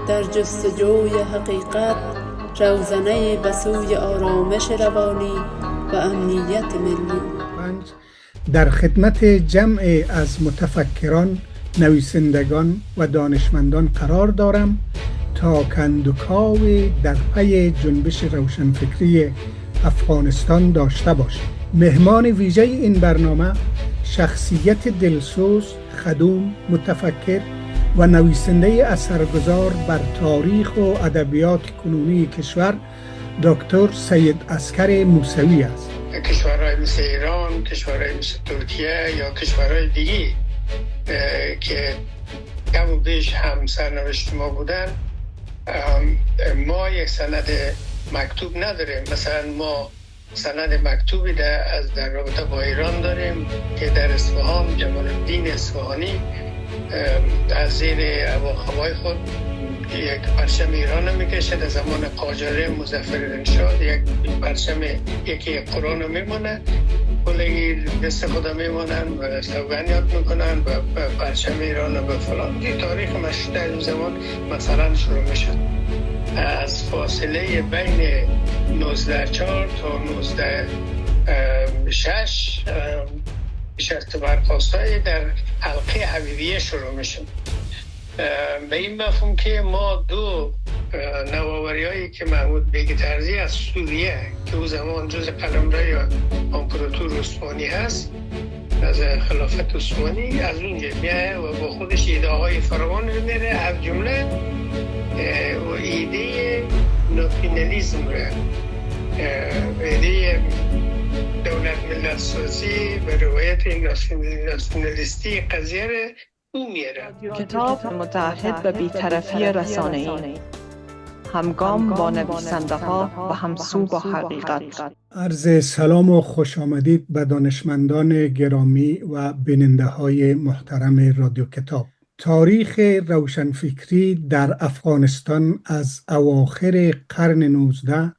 در جستجوی حقیقت، روزنه به سوی آرامش روانی و امنیت ملی. در خدمت جمع از متفکران، نویسندگان و دانشمندان قرار دارم تا کندوکاو در پی جنبش روشنفکری افغانستان داشته باشیم. مهمان ویژه این برنامه شخصیت دلسوز، خدوم، متفکر و نویسنده اثرگذار بر تاریخ و ادبیات کنونی کشور دکتر سید عسکر موسوی است. کشورهای مثل ایران، کشورهای مثل ترکیه یا کشورهای دیگی که کم و بیش هم سرنوشت ما بودن، ما یک سند مکتوب نداریم. مثلا ما سند مکتوبی در رابطه با ایران داریم که در اصفهان جمال الدین اصفهانی از زیر هواخوای خود یک پرچم ایران میکشه. در زمان قاجاره مظفرالدین‌شاه یک پرچم یکی قرآن میمونه، کلگی دست خدا میمونن و سوگن یاد میکنن و پرچم ایران و فلان. این تاریخ مشروط در اون زمان مثلا شروع میشد. از فاصله بین 1904 تا 1906 شرط برخواستای در حلقه حبیبیه شروع میشد. به این مفهوم که ما دو نوآوری هایی که محمود بیگ طرزی از سوریه که او زمان جز قلمرو امپراتور عثمانی هست، از خلافت عثمانی، از اونجا میاد و با خودش ایده های فراوان رو میره، از جمله و ایده ناسیونالیسم رو، ایده دولت ملت سازی به روایت ناسیونالیستی قضیه رو او میره. کتاب متعهد به بی‌طرفی رسانه‌ای، همگام با نویسنده ها و همسو با حقیقت. عرض سلام و خوش آمدید به دانشمندان گرامی و بیننده های محترم رادیو کتاب. تاریخ روشنفکری در افغانستان از اواخر قرن 19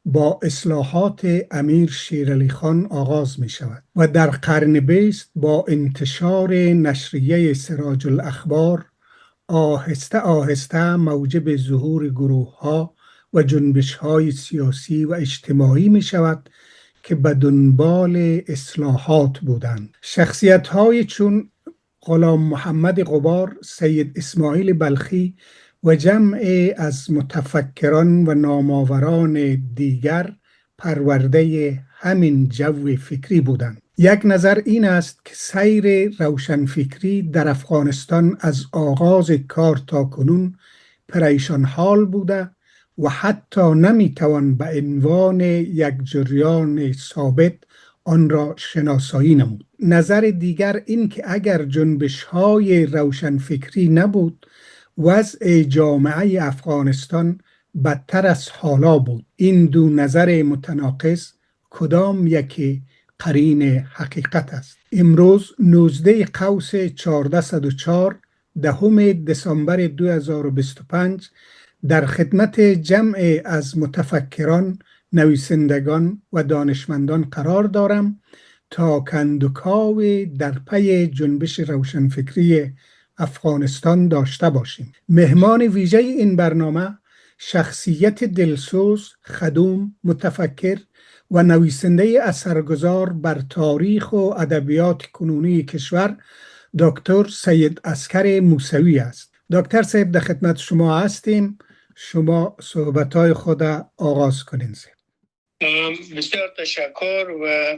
با اصلاحات امیر شیرعلی خان آغاز می شود و در قرن 20 با انتشار نشریه سراج الاخبار آهسته آهسته موجب ظهور گروه ها و جنبش های سیاسی و اجتماعی می شود که به دنبال اصلاحات بودند. شخصیت های چون غلام محمد غبار، سید اسماعیل بلخی و جمع از متفکران و نامآوران دیگر پرورده همین جو فکری بودند. یک نظر این است که سیر روشنفکری در افغانستان از آغاز کار تا کنون پریشان حال بوده و حتی نمیتوان به عنوان یک جریان ثابت آن را شناسایی نمود. نظر دیگر این که اگر جنبش‌های روشنفکری نبود، وضع جامعه افغانستان بدتر از حالا بود. این دو نظر متناقض کدام یکی قرین حقیقت است؟ امروز 19 قوس 1404 10 دسامبر 2025 در خدمت جمع از متفکران، نویسندگان و دانشمندان قرار دارم تا کندوکاو در پی جنبش روشنفکری افغانستان داشته باشیم. مهمان ویژه این برنامه شخصیت دلسوز، خدوم، متفکر و نویسنده اثرگذار بر تاریخ و ادبیات کنونی کشور دکتر سید عسکر موسوی است. دکتر صاحب در خدمت شما هستیم. شما صحبت‌های خود آغاز کنین. بسیار تشکر و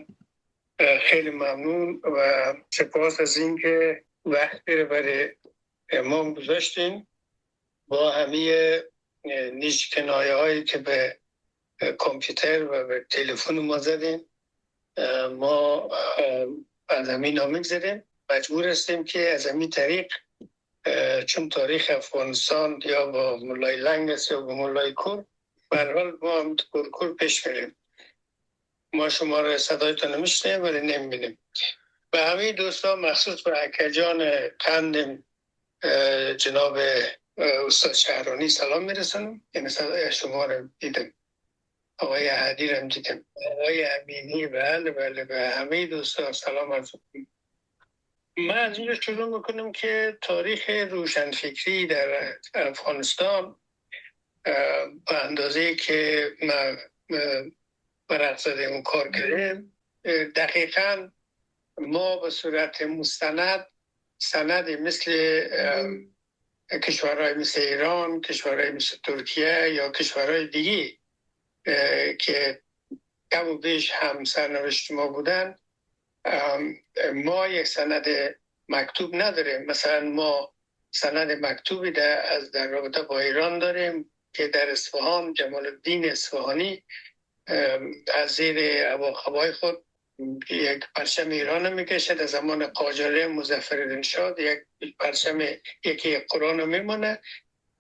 خیلی ممنون و سپاس از اینکه وقتی رو برای ما گذاشتین. با همه نیش کنایه هایی که به کامپیوتر و به تلفن ما زدیم، ما از همین نامگذاریم. مجبور هستیم که از همین طریق، چون تاریخ افغانستان یا با مولای لنگ است یا با مولای کور، برحال ما هم کور پیش میریم. ما شما را صدایتان نمیشنیم ولی نمیبینیم. به همه دوستان مخصوص به اکرجان قندم جناب استاد شهرانی سلام میرسونم. یعنی صدای شما را دیدم، آقای احدی را دیدم، آقای امینی، بله به همه دوستان سلام عرض می‌کنم. من از اینجا شروع میکنم که تاریخ روشنفکری در افغانستان به اندازه که من برق زدیم و کار کردیم، دقیقا ما به صورت مستند سندی مثل کشورهای مثل ایران، کشورهای مثل ترکیه یا کشورهای دیگی که کم و بیش هم سرنوشت ما بودن، ما یک سند مکتوب نداریم. مثلا ما سند مکتوبی در رابطه با ایران داریم که در اصفهان جمال الدین اصفهانی از زیر هوای خود یک پرچم ایران میکشه. در زمان قاجاره مظفرالدین شاه یک پرچم یکی قرآن میمونه،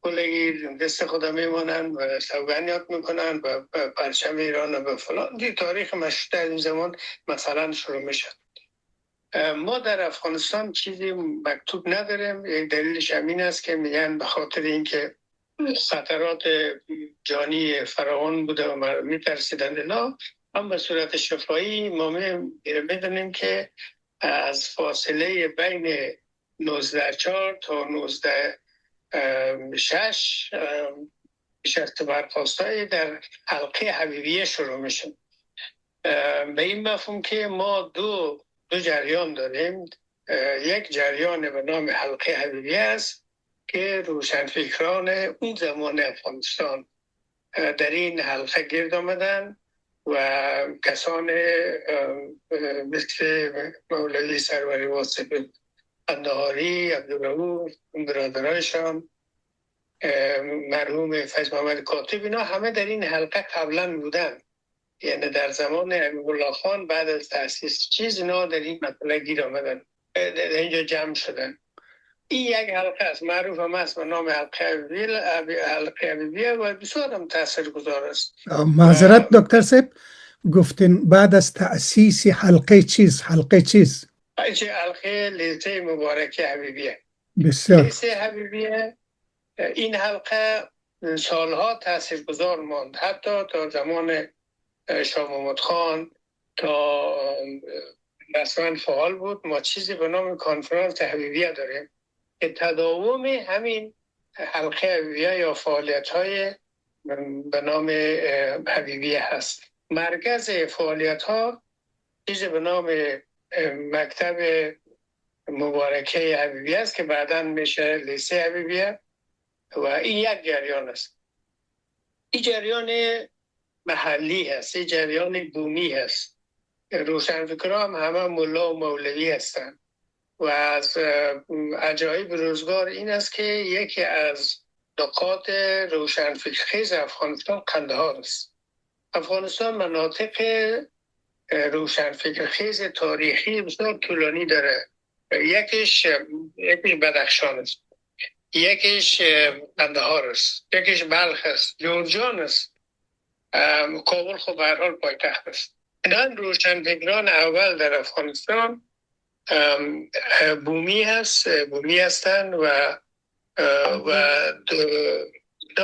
کلگی دست خدا میمونن و سوگندیات میکنن و پرچم ایران و فلان. دی تاریخ مشروطه این زمان مثلا شروع میشه. ما در افغانستان چیزی مکتوب نداریم. یک دلیلش همین است که میگن به خاطر اینکه خطرات جانی فراوان بوده و میترسیدند اینا، هم به صورت شفاهی ما میدونیم که از فاصله بین 1904 تا 1906 شرط برخواستای در حلقه حبیبیه شروع میشه. به این مفهوم که ما دو جریان داریم. یک جریان به نام حلقه حبیبیه است که روشنفکران اون زمان افغانستان در این حلقه گرد آمدن و کسان مثل مولوی سروری واصف قندهاری، عبدالرؤوف، برادرایشان، مرحوم فیض محمد کاتب، اینا همه در این حلقه قبلا بودن. یعنی در زمان امیرالله خان بعد از تأسیس چیز اینا در این مطلع گیر آمدن، در اینجا جمع شدن. این یک حلقه است، معروف هم است به نام حلقه حبیبیه و بسیار هم تاثیرگذار است. معذرت دکتر صاحب، گفتین بعد از تأسیس حلقه چیز؟ حلقه لیسه مبارکه حبیبیه. بسیار. لیسه حبیبیه این حلقه سالها تاثیرگذار ماند، حتی تا زمان شاه محمود خان تا رسما فعال بود. ما چیزی به نام کنفرانس حبیبیه داریم که تداوم همین حلقه حبیبیه یا فعالیت‌های به نام حبیبیه هست. مرکز فعالیت‌ها چیزی به نام مکتب مبارکه حبیبیه است که بعداً میشه لیسه حبیبیه و این یک جریان است. این جریان محلی هست، این جریان بومی هست. روشنفکران همه ملا و مولوی هستند و از عجایب روزگار این است که یکی از نقاط روشنفکرخیز افغانستان قندهار است. افغانستان مناطق روشنفکرخیز تاریخی بسیار طولانی داره. یکیش بدخشان است، یکیش قندهار است، یکیش بلخ است، جورجان است، کابل خب به هر حال پایتخت است. این روشنفکران اول در افغانستان بومی هستند و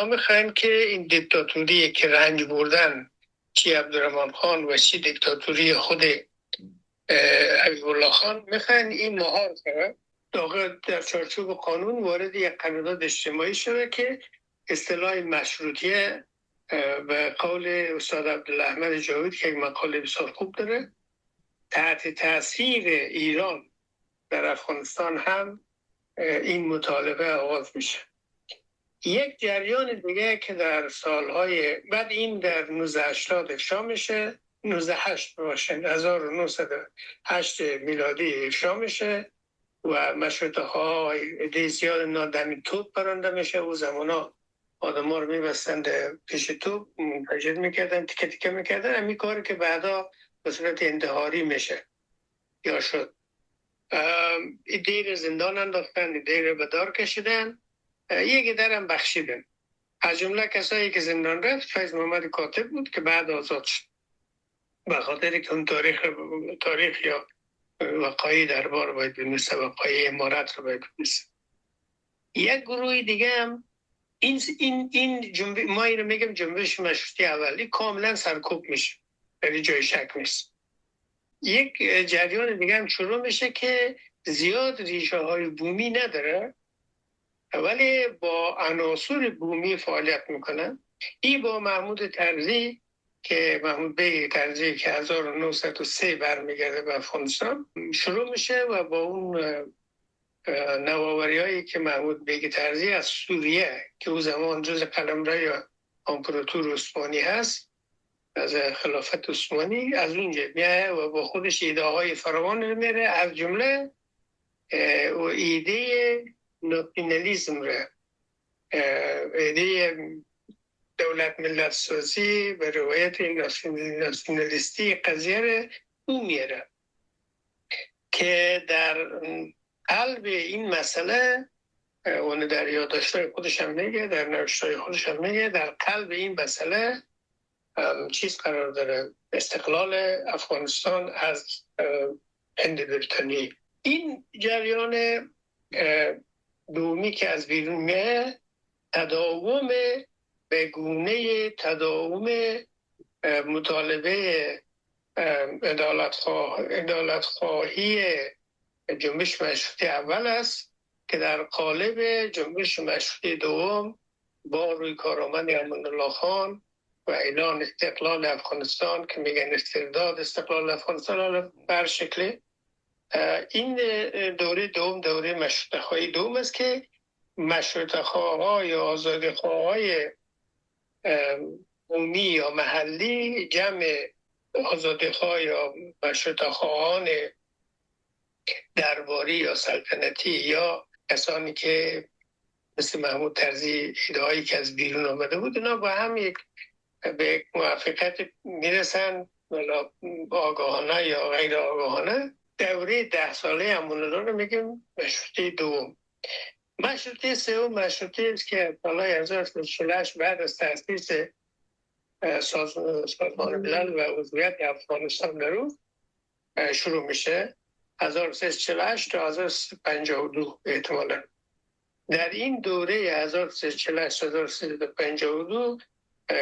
میخواین که این دیکتاتوری که رنج بردن چی عبدالرحمن خان و چی دیکتاتوری خود حبیبالله خان، میخواین این مهار کنه در چارچوب قانون وارد یک قرارداد اجتماعی شده که اصطلاح مشروطیه به قول استاد عبدالاحمد جاوید که یک مقاله بسیار خوب داره، تحت تاثیر ایران در افغانستان هم این مطالبه آغاز میشه. یک جریان دیگه که در سالهای بعد این در 1980 افشا میشه، 1908 میلادی افشا میشه و مشروطه ها عده زیاد نادمی توپ برنده میشه. او زمانا آدم ها رو میبستند پیش توپ، تجرید میکردن، تیکه تیکه میکردن. همین کاری که بعدا به صورت انتحاری میشه یا شد. ایده زندان انداختن، ایده به دار کشیدن، یکی درم بخشیدن. از جمله کسایی که زندان رفت فیض محمد کاتب بود که بعد آزاد شد، به خاطر که اون تاریخ یا وقایع دربار باید بنویسه، وقایع امارت رو باید بنویسه. یک گروه دیگه هم این جنبش، ما این رو میگم جنبش مشروطی اولی، کاملا سرکوب میشه، یعنی جای شک نیست. یک جریان دیگه هم شروع میشه که زیاد ریشه های بومی نداره، ولی با عناصر بومی فعالیت میکنن. این با محمود طرزی که محمود بیگ طرزی که 1903 برمیگرده به افغانستان شروع میشه و با اون نوآوری هایی که محمود بیگ طرزی از سوریه که او زمان جز قلمرو امپراتور عثمانی هست، از خلافت عثمانی، از اونجا میاد و با خودش ایده های فراوان میره، از جمله و ایده ناسیونالیسم را، ایده دولت ملت سازی و روایت ناسیونالیستی قضیه را او میره که در قلب این مسئله اون در یادداشت‌های خودش هم میگه، در نوشته‌های خودش هم میگه، در قلب این مسئله چیز قرار داره، استقلال افغانستان از هند بریتانی. این جریان دومی که از بیرون میه تداوم به گونه تداوم مطالبه عدالت خواهی جنبش مشروطه اول است که در قالب جنبش مشروطه دوم با روی کارآمد امان الله خان و اعلان استقلال افغانستان که میگن استرداد استقلال افغانستان بر شکل این دوره دوم دوره مشروطه خواهی دوم است که مشروطه خواهای یا آزادی خواهای قومی یا محلی جمع آزادی خواه یا مشروطه خواهان درباری یا سلطنتی یا کسانی که مثل محمود طرزی ایده‌هایی که از بیرون آمده بود اینا با هم یک به موافقت میرسن، ولی آگاهانه یا غیر آگاهانه. دوره 10 ساله امان الله رو میگیم مشروطه دوم. مشروطه سوم مشروطه است که سال 1948 بعد از تأسیس سازمان ملل و عضویت افغانستان در اون شروع میشه، 1348 تا 1352 احتمالاً. در این دوره 1348 تا 1352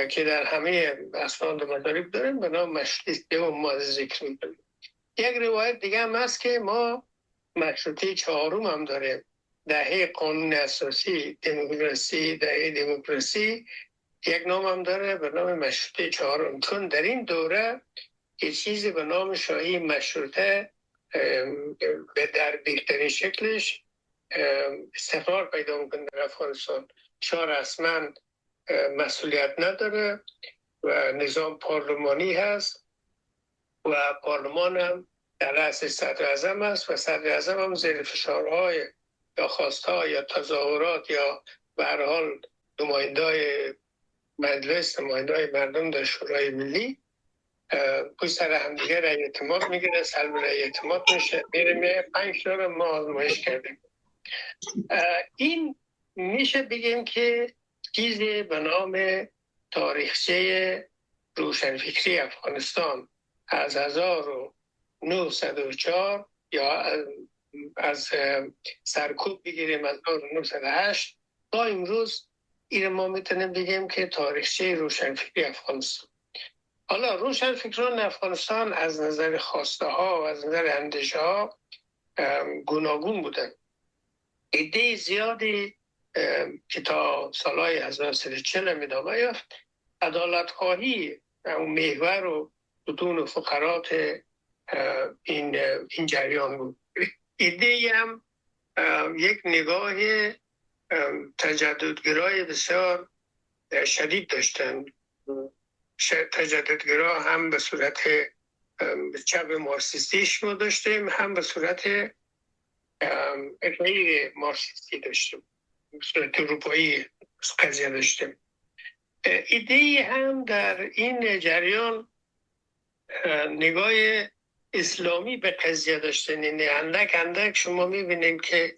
که در همه اسناد و مدارک داریم به نام مشروطه دوم ما ذکر میکنیم. یک روایت دیگه هم هست که ما مشروطه چهارم هم داریم، دهه قانون اساسی دموکراسی، دهه دموکراسی، یک نام هم داره به نام مشروطه چهارم، چون در این دوره یه چیزی به نام شاهی مشروطه به در بهترین شکلش استقرار پیدا میکنه در افغانستان. شاه رسما مسئولیت نداره و نظام پارلمانی هست و پارلمان هم در رأس صدر اعظم است و صدر اعظم هم زیر فشارهای یا خواستها یا تظاهرات یا به هر حال نمایندای مجلس، نمایندای مردم در شورای ملی پشت سر همدیگه رای اعتماد میگیره، سلب رای اعتماد میشه، میره 5 سال ما آزمایش کردیم. این میشه بگیم که چیزی به نام تاریخچه روشنفکری افغانستان از 1904 یا از سرکوب بگیریم از 1908 تا امروز، این ما میتونیم بگیم که تاریخچه روشنفکری افغانستان. حالا روشنفکران افغانستان از نظر خواسته ها و از نظر اندیشه ها گوناگون بودن. ایده زیادی که تا سالهای 1940 ادامه یافت، عدالت خواهی اون محور و ستون و فقرات این جریان بود. ایده هم یک نگاه تجددگرای بسیار شدید داشتن. تجددگرا هم به صورت چپ مارکسیستیش ما داشتیم، هم به صورت غیر مارکسیستی داشتیم، به صورت اروپایی قضیه داشتیم. ایده هم در این جریان نگاه اسلامی به قضیه داشتن. یعنی اندک شما میبینیم که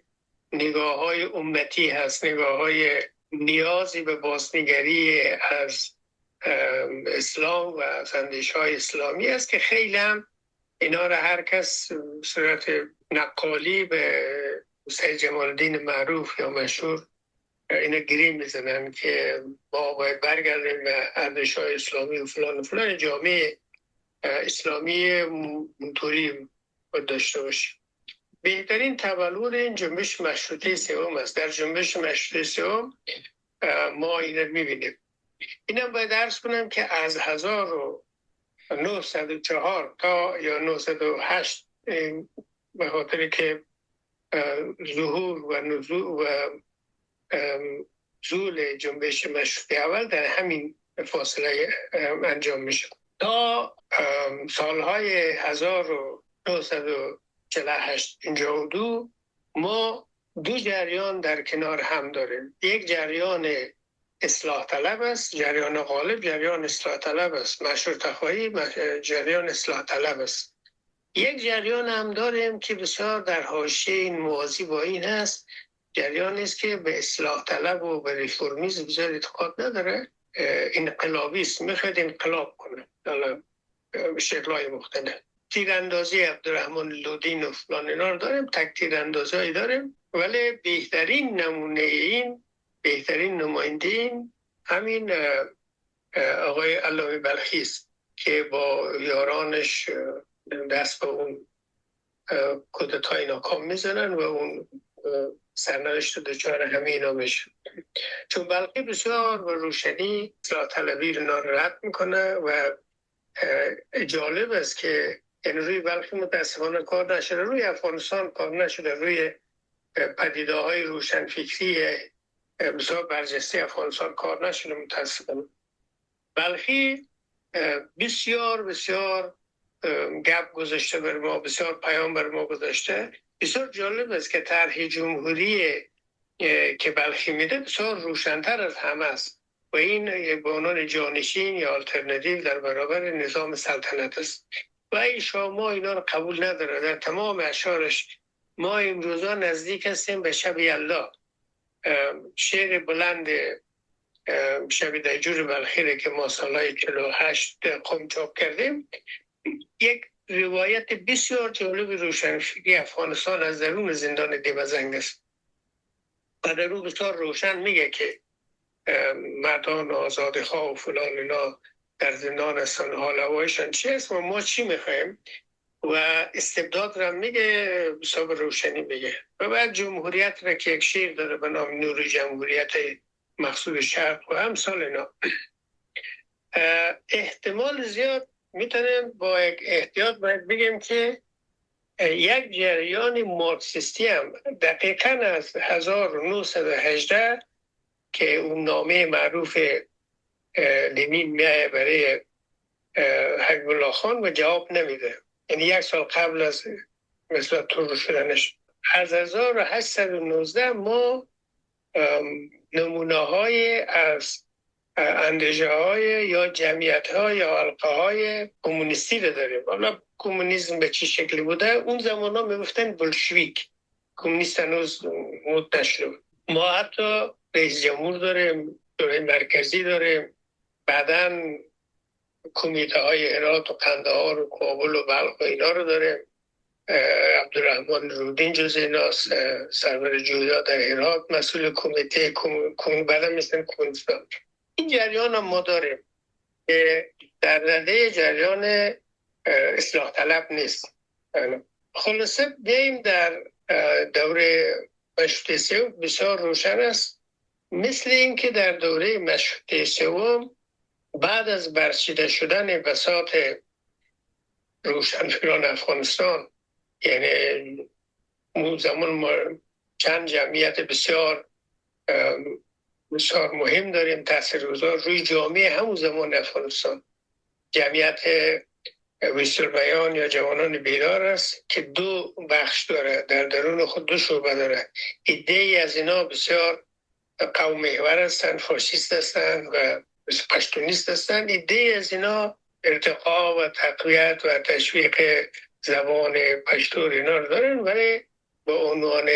نگاه های امتی هست، نگاه های نیازی به بازنگری از اسلام و از اندیشه های اسلامی است که خیلی هم اینا را هر کس صورت نقالی به سید جمال الدین معروف یا مشهور اینا گریم میزنن که ما باید برگردیم به اندیشه های اسلامی و فلان و فلان. جامعه اسلامی اونطوری داشته باشیم. بهترین تولد این جنبش مشروطه سوم است. در جنبش مشروطه سوم ما این میبینیم. اینم باید عرض کنم که از 1904 تا یا 908 به خاطر که ظهور و نزول و زول جنبش مشروطه اول در همین فاصله انجام میشه تا سالهای 1948 52 ما دو جریان در کنار هم داریم. یک جریان اصلاح طلب است، جریان غالب جریان اصلاح طلب است، مشروطه خواهی جریان اصلاح طلب است. یک جریان هم داریم که بسیار در حاشیه این موازی با این هست، جریانی است که به اصلاح طلب و به ریفورمیسم بسیار اعتقاد نداره، انقلابی است، میخواد انقلاب کنه به شکل‌های مختلف. تیراندازی عبدالرحمن لودین و فلان اینا رو داریم، تک تیراندازی داریم، ولی بهترین نمونه این، بهترین نماینده این همین آقای علامه بلخی است که با یارانش دست به اون کودتای ناکام میزنن و اون سرنوشت دچار همه اینا میشه. چون بلخی بسیار و روشنی اصلاح طلبی رو رد میکنه و جالب است که این روی بلخی متاسفانه کار نشده، روی افغانستان کار نشده، روی پدیده‌های روشنفکری بسیار برجسته افغانستان کار نشده متاسفانه. بلخی بسیار بسیار گپ گذاشته بر ما، بسیار پیام بر ما گذاشته. بسیار جالب است که طرح جمهوری که بلخی میده بسیار روشن‌تر از همه است و این به عنوان جانشین یا آلترناتیو در برابر نظام سلطنت است و این شما اینا رو قبول نداره. در تمام اشعارش ما امروزا نزدیک هستیم به شب یلدا، شعر بلند شب دجور بلخی که ما سالهای 48 قم چاپ کردیم، یک روایت بسیار جالب روشنفکری افغانستان از درون زندان دیوزنگ است و در اون بسیار روشن میگه که مردان آزادخواه و فلان اینا در زندان هستن، حال هوایشان چی است و ما چی میخوایم و استبداد را میگه، بسیار روشنی میگه. و بعد جمهوریت را که یک شعر داره به نام نور جمهوریت مقصود شرق و همسال اینا. احتمال زیاد میتونیم با یک احتیاط باید بگیم که یک جریان مارکسیستی هم دقیقاً از 1918 که اون نامه معروف لنین میایه برای حبیب الله خان و جواب نمیده، یعنی یک سال قبل از مثلا طور شدنش. از 1819 ما نمونه های از اندیشه های یا جمعیت های یا حلقه های کمونیستی رو داریم. حالا کمونیسم به چه شکلی بوده؟ اون زمان ها میگفتن بلشویک، کمونیست هنوز موت نشده. ما حتی رئیس جمهور داریم، دوره مرکزی داریم، بعداً کمیته های هرات و قندهار و کابل و بلخ و اینا رو داریم. عبدالرحمن رودین جز ایناست، سرور جویا در هرات مسئول کمیته بعداً مثل کمونیستان. این جریان هم ما داریم در رده جریان اصلاح طلب نیست. خلاصه بیاییم در دوره مشروطه سوم بسیار روشن است، مثل اینکه در دوره مشروطه سوم بعد از برچیده شدن بساط روشنفکران افغانستان، یعنی اون زمان ما چند جمعیت بسیار مهم داریم تاثیرگذار روی جامعه همون زمان افغانستان، جمعیت ویسل بیان یا جوانان بیدار است که دو بخش داره، در درون خود دو شعبه داره. ایده از اینا بسیار قوم محور هستند، فاشیست هستند و پشتونیست هستند. ایده از اینا ارتقا و تقویت و تشویق زبان پشتون اینا رو دارن، ولی به عنوان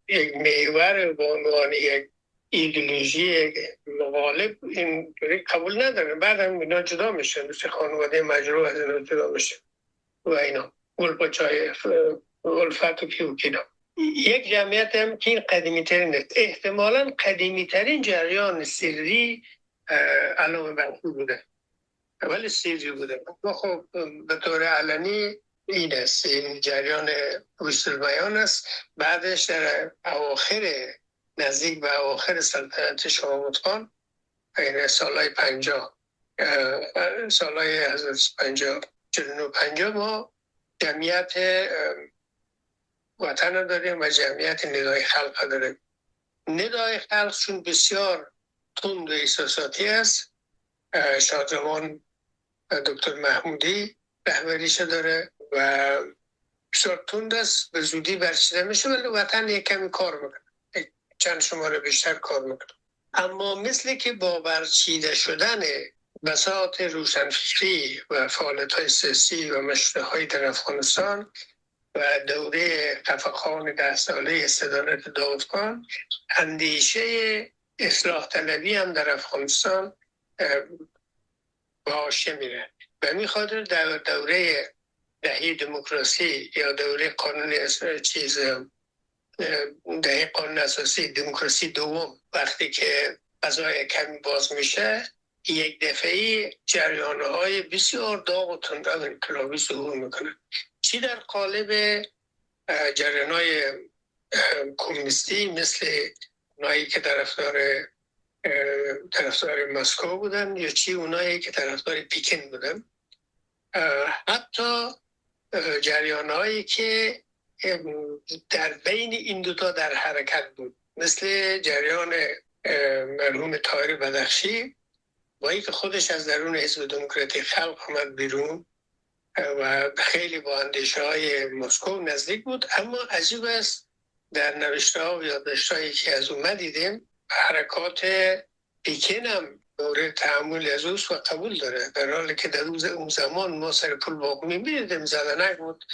یک محور، به عنوان یک ایدئولوژی غالب اینطوری قبول ندارن. بعد هم اینا جدا میشن، مثل خانواده مجروح از اینا جدا میشن و اینا گلپاچای الفت و پیوکینا. یک جمعیت هم که این قدیمی ترین است، احتمالاً قدیمی ترین جریان سری علامه بلخی بوده، ولی سری بوده. ما خب به طور علنی این است، این جریان وصول بیان است. بعدش در اواخر نزدیک به اواخر سلطنت شاه خان، این سالهای 50 سالهای 50 49 ما جمعیت وطن داریم و جمعیت ندای خلق داریم. ندای خلق چون بسیار تند و احساساتی است، شادروان دکتر محمودی رهبریش داره و بسیار تند است، به زودی برچیده میشه، ولی وطن یک کمی کار میکنه، چند شماره بیشتر کار میکنه. اما مثل که با برچیده شدن بساط روشنفکری و فعالیت‌های سیاسی و مشروطه‌های در افغانستان و دوره خفقان 10 ساله صدارت داود خان، اندیشه اصلاح طلبی هم در افغانستان باشه میره. به همین خاطر در دوره دهه دموکراسی یا دوره قانون دهه قانون اساسی دموکراسی دوم، وقتی که فضای کمی باز میشه، یک دفعی جریان‌های بسیار داغ و تند انقلابی ظهور میکنه. چی در قالب جریان‌های کمونیستی مثل اونایی که طرفدار مسکو بودن، یا چی اونایی که طرفدار پیکن بودن، حتی جریان‌هایی که در بین این دوتا در حرکت بود، مثل جریان مرحوم طاهر بدخشی با اینکه خودش از درون حزب دموکراتیک خلق آمد بیرون و خیلی با اندیشه‌های مسکو نزدیک بود، اما عجیب است در نوشته‌ها و یادداشت‌هایی که از اون دیدیم، حرکات پیکن هم مورد تحمل از اوست و قبول داره، در حالی که در اون زمان ما سر پول باقمی می‌دیدیم زدنک بود.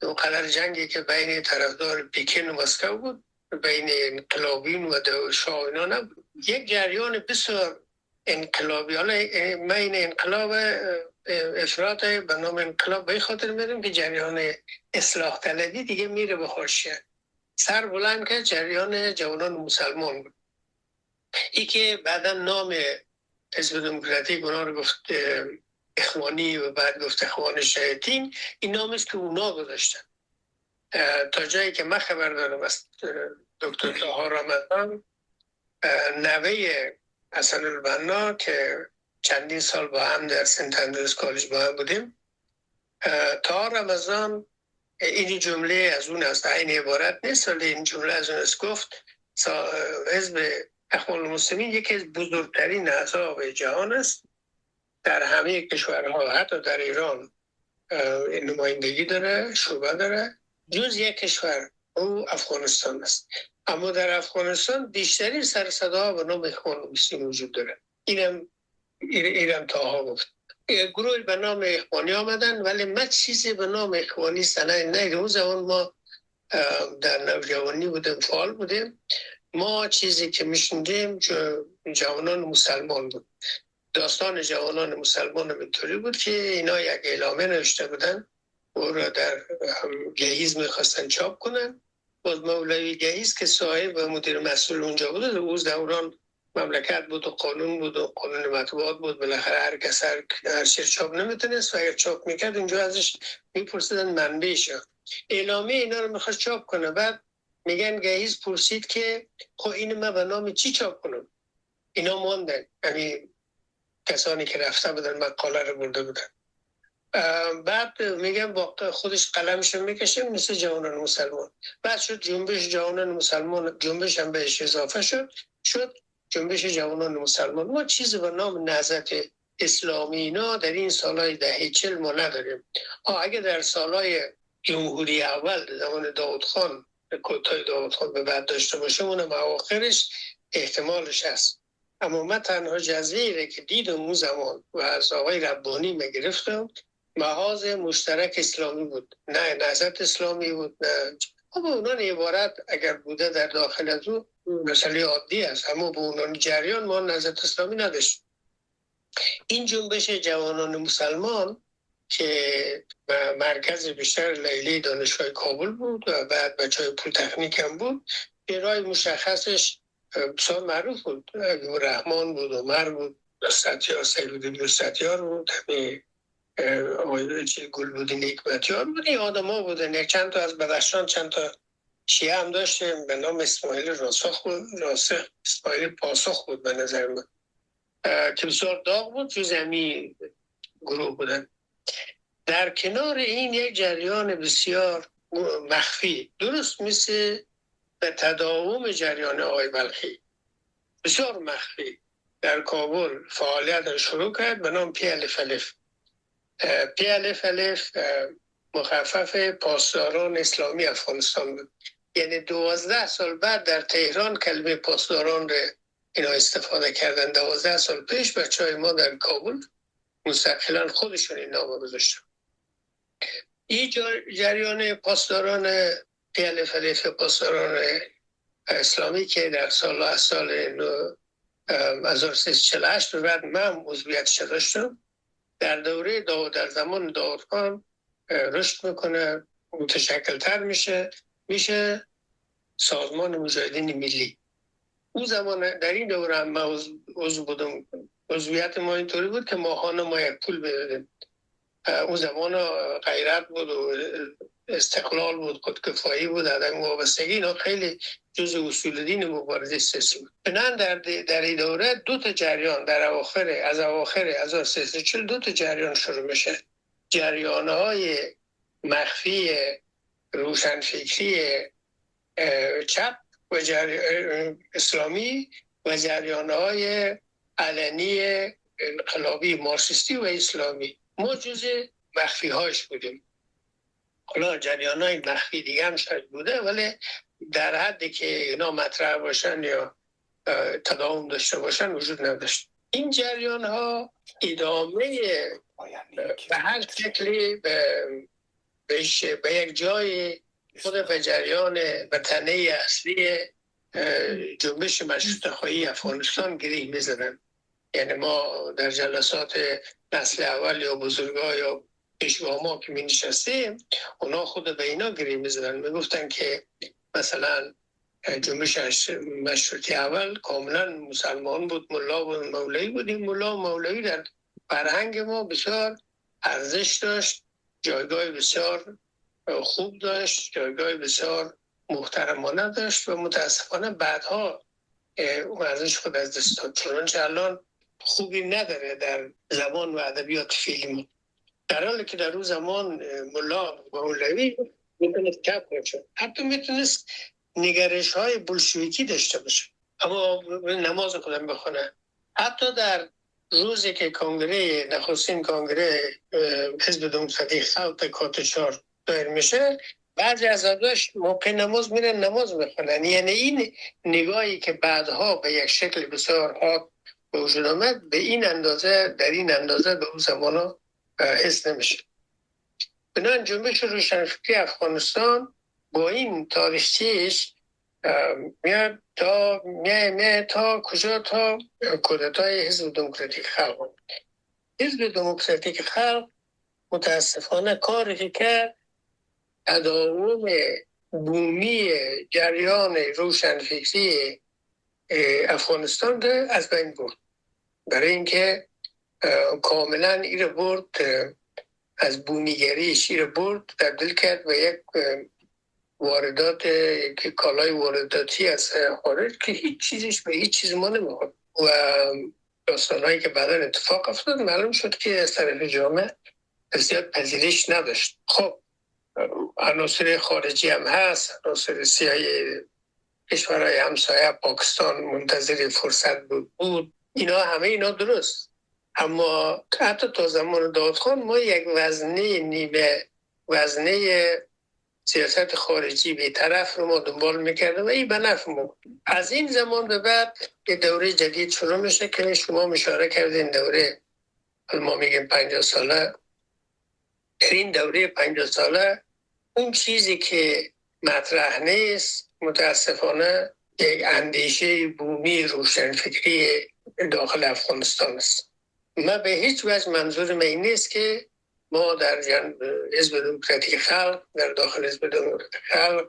اون قدر جنگی که بین طرفدار پیکن و مسکو بود، بین انقلابیون و شاه اینا نبود. یک جریان بسیار انقلابی، حالا ما این انقلاب افراط به نام انقلاب به خاطر میریم که جریان اصلاح طلبی دیگه میره به حاشیه. سر بلند که جریان جوانان مسلمان بود، ای که بعدا نام حزب دموکراتیک اونا رو گفت اخوانی و بعد گفت اخوان شیاطین. این نام است که اونا گذاشتن. تا جایی که من خبر دارم از دکتر طاها رمضان، نوه حسن البنا که چندین سال با هم در سنت اندرس کالج با هم بودیم، طاها رمضان این جمله از اون است، این عبارت نیست ولی این جمله از اون است، گفت حزب اخوان المسلمین یکی از بزرگترین احزاب جهان است، در همه کشورها حتی در ایران نمایندگی داره، شعبه داره، جز یک کشور او افغانستان است. اما در افغانستان بیشترین سر صدا به نام اخوان المسلمین وجود داره. اینم طاها گفت. گروه به نام اخوانی آمدن، ولی من چیزی به نام اخوانی سنه نیدیم. اون زمان ما در نوجوانی بودیم، فعال بودیم. ما چیزی که میشنیدیم جوانان مسلمان بود. داستان جوانان مسلمان اینطوری بود که اینا یک اعلامیه نوشته بودن، او را در گهیز میخواستن چاپ کنن. باز مولوی گهیز که صاحب و مدیر مسئول اونجا بود، اوز دوران مملکت بود و قانون بود و قانون مطبوعات بود، بالاخره هر کس هر شیر چاپ نمیتونست و اگر چاپ میکرد اینجا ازش میپرسیدن منبعش. اعلامیه اینا رو میخواست چاپ کنه. بعد میگن گهیز پرسید که خب اینو من به نام چی چاپ کنم؟ اینا ماندن، یعنی کسانی که رفته بودن مقاله رو برده بودن. بعد میگم با خودش قلمشو میکشه مثل جوانان مسلمان. بعد شد جنبش جوانان مسلمان، جنبش هم بهش اضافه شد جنبش جوانان مسلمان. ما چیزی به نام نهضت اسلامی اینا در این سالهای دهه 40 ما نداریم. اگه در سالهای جمهوری اول زمان داود خان، کوتاه داود خان به بعد داشته باشه، اونم اواخرش احتمالش هست. اما من تنها جزیره که دیدم اون زمان و از آقای ربانی میگرفتم، محاذ مشترک اسلامی بود، نه نهضت اسلامی بود، نه به اونان عبارت اگر بوده در داخل از اون مسئله عادی است، اما به اونان جریان ما نهضت اسلامی نداشت. این جنبش جوانان مسلمان که مرکز بیشتر لیلی دانشگاه کابل بود و بعد بچهای پلیتکنیک هم بود، رای مشخصش بسیار معروف بود، رحمان بود، عمر بود، ستیار، سیدی ستیار بود، گلبدین حکمتیار بود. این آدم ها بودن. یک چند تا از بدخشان، چند تا شیعه هم داشتیم به نام اسماعیل راسخ بود، اسماعیل پاسخ بود به نظر من، که بسیار داغ بود. جز همین گروه بودن. در کنار این یک جریان بسیار مخفی، درست مثل به تداوم جریان آقای بلخی، بسیار مخفی در کابل فعالیت شروع کرد به نام پی الف الف. پی الف الف مخفف پاسداران اسلامی افغانستان بود. یعنی 12 سال بعد در تهران کلمه پاسداران را اینا استفاده کردن. 12 سال پیش بچهای ما در کابل مستقلا خودشون این نامو گذاشتن. این جریان پاسداران پی الف الف، پاسداران اسلامی که در سال 1348 بعد من عضویتش داشتم، در زمان داود خان رشد میکنه، متشکلتر میشه سازمان مجاهدین ملی. اون زمان در این دوره هم من عضو بودم. عضویت ما اینطوری بود که ماهانه ما یک پول بدیم. اون زمان غیرت بود و استقلال بود، خودکفایی بود، عدم وابستگی، اینا خیلی جز اصول دین مبارزه سیاسی بود. بنان در این دوره دو تا جریان در اواخر 1340 دو تا جریان شروع میشه. جریان‌های مخفی روشنفکری چپ و اسلامی و جریان‌های علنی انقلابی مارکسیستی و اسلامی. ما جز مخفی هاش بودیم. حالا جریان‌های مخفی دیگه هم شاید بوده، ولی در حدی که اینا مطرح باشن یا تداوم داشته باشن وجود نداشت. این جریان ها ادامه به هر شکلی به یک جای خود به جریان وطنه اصلی جنبش مشروطه‌خواهی افغانستان گره می‌زدن. یعنی ما در جلسات نسل اول یا بزرگا یا پیشوا ما که می نشستیم، اونا خود به اینا گره می‌زدن. میگفتن که مثلا جنبش مشروطه اول کاملا مسلمان بود، ملا بود، مولوی بود. این ملا و مولوی در فرهنگ ما بسیار ارزش داشت، جایگاه بسیار خوب داشت، جایگاه بسیار محترمانه داشت و متاسفانه بعدها اون ارزش خود از دست داد. چنانچه الان خوبی نداره در زبان و ادبیات فیلم، در حالی که در اون زمان ملا و مولوی میتونست کپ باشه، حتی میتونست نگرش های بولشویکی داشته باشه، اما نماز خودم بخونه. حتی در روزی که کنگره نخستین کنگره حزب دموکراتیک خلق در کاتشار دایر میشه، بعضی از ازاداش موقع نماز میرن نماز میخونن. یعنی این نگاهی که بعدها به یک شکل بسیار حاد به وجود آمد، به این اندازه در این اندازه به اون زمانا حس نمیشه. بنابراین جنبش روشنفکری افغانستان با این تاریخچه‌اش میاد تا کجا؟ تا کودتای حزب دموکراتیک خلق. حزب دموکراتیک خلق متاسفانه کاری که کرد تداوم بومی جریان روشنفکری افغانستان ده از بین برد. برای اینکه کاملا ایره برد، از بومیگریش ایره برد، تبدیل کرد به یک واردات، که کالای وارداتی از خارج که هیچ چیزش به هیچ چیز ما نمیخورد. و داستانهایی که بعدا اتفاق افتاد معلوم شد که از طرف جامعه زیاد پذیرش نداشت. خب عناصر خارجی هم هست، عناصر سیاسی کشورهای همسایه پاکستان منتظر فرصت بود. اینا درست، اما حتی تا زمان داود خان ما یک نیمه وزنه سیاست خارجی به طرف رو ما دنبال میکردیم و این به نفع ما. از این زمان به بعد یه دوره جدید شروع میشه که شما اشاره کردین، دوره ما میگیم 50 ساله. در این دوره 50 ساله اون چیزی که مطرح نیست متاسفانه یک اندیشه بومی روشنفکری داخل افغانستان است. من به هیچ وجه منظور من این نیست که ما در حزب دموکراتیک خلق، در داخل حزب دموکراتیک خلق،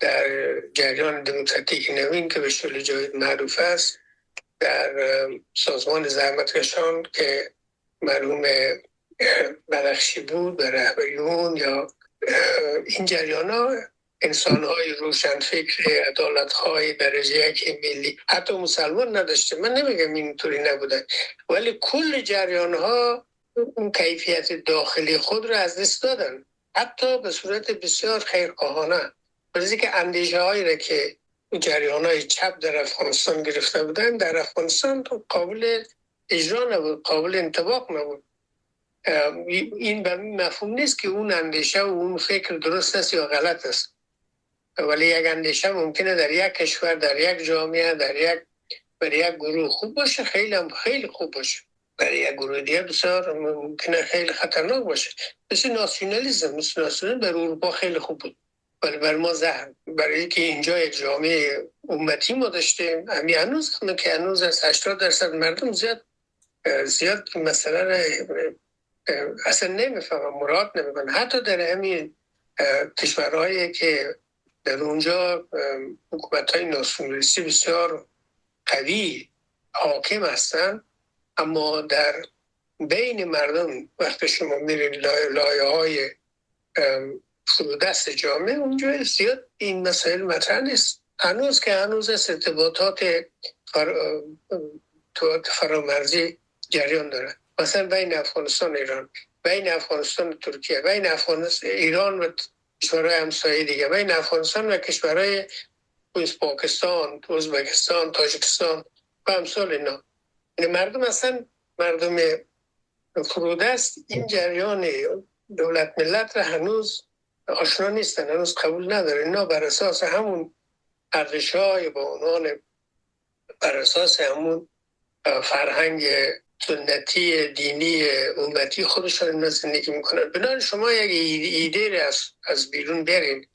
در جریان دموکراتیک نوین که به شکل جاید معروف است، در سازمان زحمتکشان که مرحوم بدخشی بود و رهبریون یا این جریان ها انسان های روشنفکر عدالت های درجه یک ملی حتی مسلمان نداشته. من نمیگم اینطوری نبودن، ولی کل جریان ها اون کیفیت داخلی خود رو از دست دادن، حتی به صورت بسیار خیرخواهانه. برای که اندیشه هایی را که جریان های چپ در افغانستان گرفته بودن در افغانستان قابل اجرا نبود، قابل انطباق نبود. این به مفهوم نیست که اون اندیشه و اون فکر درست است یا غلط است، ولی یک اندیشه ممکنه در یک کشور، در یک جامعه، برای یک گروه خوب باشه، خیلی خوب باشه، برای یک گروه دیگه بسیار ممکنه خیلی خطرناک باشه. مثل ناسیونالیسم در اروپا خیلی خوب بود، ولی بر ما زهر. برای که اینجا یک جامعه امتی ما داشتیم، هنوز از 80% مردم زیاد مسئله را اصلا نمیفهمن، مراد نمیکنن. حتی در همین کشورهایی که در اونجا حکومت‌های ناسیونالیستی بسیار قوی حاکم هستن، اما در بین مردم وقتی شما میرین لایه‌های فرودست جامعه، اونجا زیاد این مسائل مطرح نیست. هنوز است ارتباطات فرامرزی جریان داره، مثلا بین افغانستان ایران، بین افغانستان ترکیه، بین افغانستان ایران و کشورهای همسایه دیگه، بین افغانستان و کشورهای پاکستان، ازبکستان، تاجیکستان و امثال اینا. این مردم فرودست این جریان دولت ملت را هنوز آشنا نیستن، هنوز قبول نداره. اینا بر اساس همون ارزش‌های با عنوان بر اساس همون فرهنگ سنتی دینی امتی خودشون زندگی میکنن. بنابراین شما یک ایده از بیرون برین،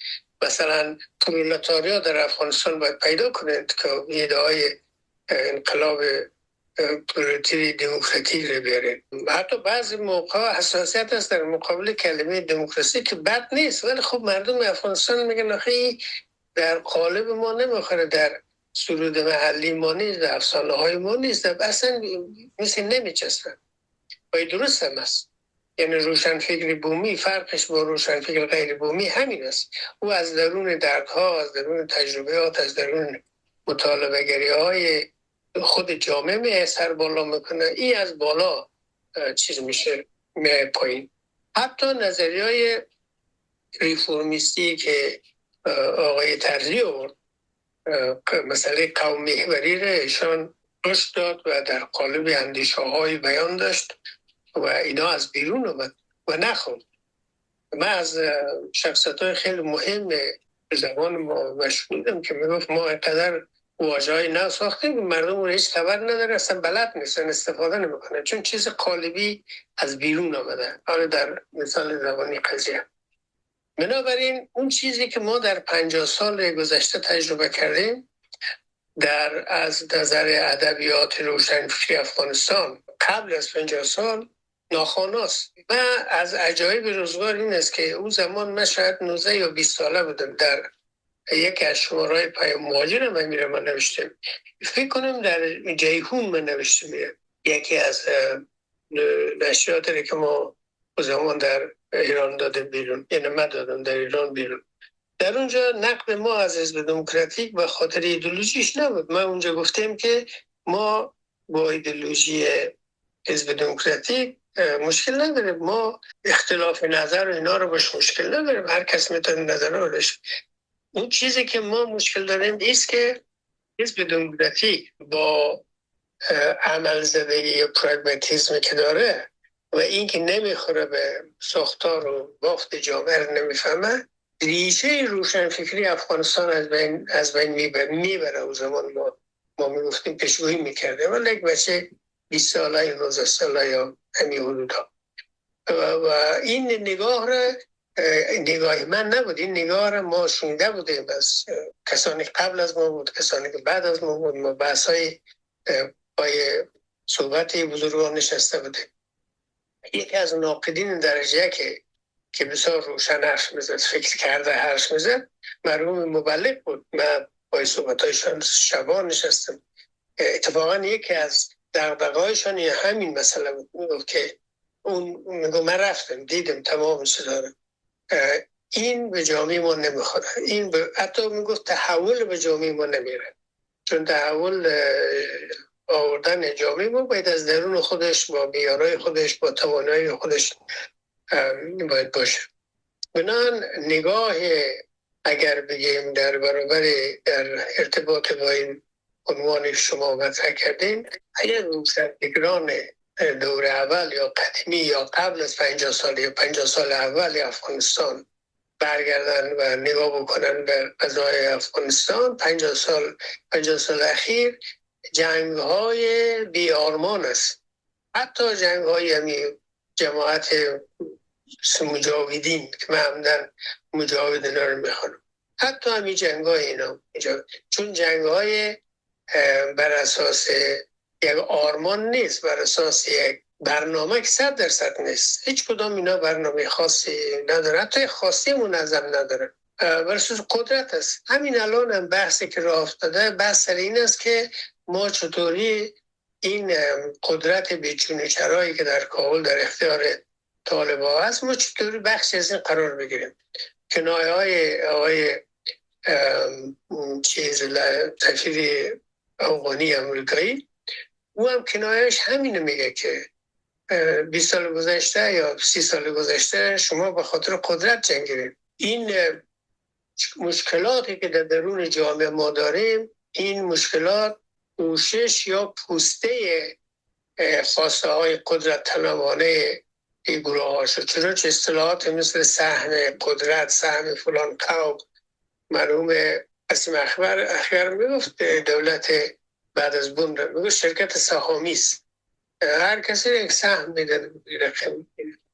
مثلا پرولتاریا در افغانستان باید پیدا کنند که ایده های انقلاب پرولتاری دموکراتیک رو بیارین. حتی بعضی موقع حساسیت هست در مقابل کلمه دموکراسی که بد نیست، ولی خب مردم افغانستان میگن آخه در قالب ما نمیخوره، در سرود محلی ما نیست، در افسانه های ما نیست، اصلا مثل نمیچسبن. و درست هم است. یعنی روشنفکر بومی فرقش با روشنفکر غیر بومی همین است. او از درون دردها، از درون تجربیات، از درون مطالبه گری های خود جامعه می سر بالا میکنه، این از بالا چیز میشه می پایین. حتی نظریه‌های ریفورمیستی که آقای طرزی آورد، مسئله قوم محوری را ایشان رشد داد و در قالب اندیشه های بیان داشت و اینا از بیرون آمد و نخوند. من از شخصیت های خیلی مهم زمان ما شنیدم که میگفت ما اینقدر واژه‌های نو ساختیم که مردم رو هیچ خبر نداره، اصلا بلد نیستن، استفاده نمیکنن، چون چیز قالبی از بیرون آمده. حالا در مثال زبانی قضیه. بنابراین اون چیزی که ما در 50 سال گذشته تجربه کردیم از نظر ادبیات روشنفکری افغانستان قبل از 50 سال ناخواناست. و از عجایب روزگار این است که اون زمان من شاید 19 یا 20 ساله بودم، در یکی از شمارهای پیام مهاجر من نوشتم، فکر کنم در جیهون من نوشتم، یکی از نشریاتی که ما اون زمان در ایران داده بیرون، یعنی من دادم در ایران بیرون. در اونجا نقد ما از حزب دموکراتیک به خاطر ایدئولوژیش نبود. من اونجا گفتم که ما با ایدئولوژی حزب دموکراتیک مشکل نداریم، ما اختلاف نظر و اینا رو باش مشکل نداریم، هر کس میتونه نظر رو داشت. اون چیزی که ما مشکل داریم ایست که حزب دموکراتیک با عمل زدگی پراگماتیسم که داره و این که نمیخوره به ساختار و بافت جامعه رو نمیفهمه، ریشه روشنفکری افغانستان از بین میبره. او زمان ما میگفتیم پیشگویی میکرده، ولی یک بچه 20 ساله یا 19 ساله یا همین حدودها و این نگاه من نبود، این نگاه را ما شنیده بودیم از کسانی که قبل از ما بود، کسانی که بعد از ما بود. ما بحث های پای صحبت بزرگان نشسته بودیم. یکی از ناقدین درجه که بسیار روشن حرف میزد، فکر کرده حرف میزد، مرحوم مبلغ بود. من پای صحبت هایشان شبان نشستم. اتفاقا یکی از دغدغه‌هایشان همین مسئله بود، میگفت که من رفتم دیدم تمام ستاره. این به جامعه ما نمیخوره. این حتی میگفت تحول به جامعه ما نمیره، چون تحول آوردن جامعه ما باید از درون خودش با بیارای خودش با توانایی خودش باید باشه. بنان نگاه اگر بگیم در برابر در ارتباط با این عنوان شما مطرح کردین، اگر روشنفکران دور اول یا قدیمی یا قبل از 50 سال یا 50 سال اول افغانستان برگردن و نگاه بکنن به قضای افغانستان، 50 سال اخیر جنگ های بی آرمان است. حتی جنگ های جماعت مجاهدین که معمدن مجاهدین رو میخوانم، حتی همین جنگ های اینا، چون جنگ های بر اساس یک آرمان نیست، بر اساس یک برنامه که 100% نیست. هیچ کدام اینا برنامه خاصی نداره، حتی خاصی منظم نداره، بر اساس قدرت است. همین الان هم بحثی که راه افتاده بحث سر این است که ما چطوری این قدرت بیچون و چرایی که در کابل در اختیار طالبان هست، ما چطوری بخش از این قرار بگیریم. کنایه های آقای سفیر افغانی امریکایی، او هم کنایهش همینه، میگه که 20 سال گذشته یا 30 سال گذشته شما به خاطر قدرت جنگیدید. این مشکلاتی که در درون جامعه ما داریم، این مشکلات پوشش یا پوسته خواسته های قدرت طلبانه این گروه ها شد. چنانچه اصطلاحات مثل سهم قدرت، سهم فلان قوم، مرحوم قاسم اخبر میگفت دولت بعد از بوم را میگفت شرکت سهامی است، هر کسی یک سهم میدن.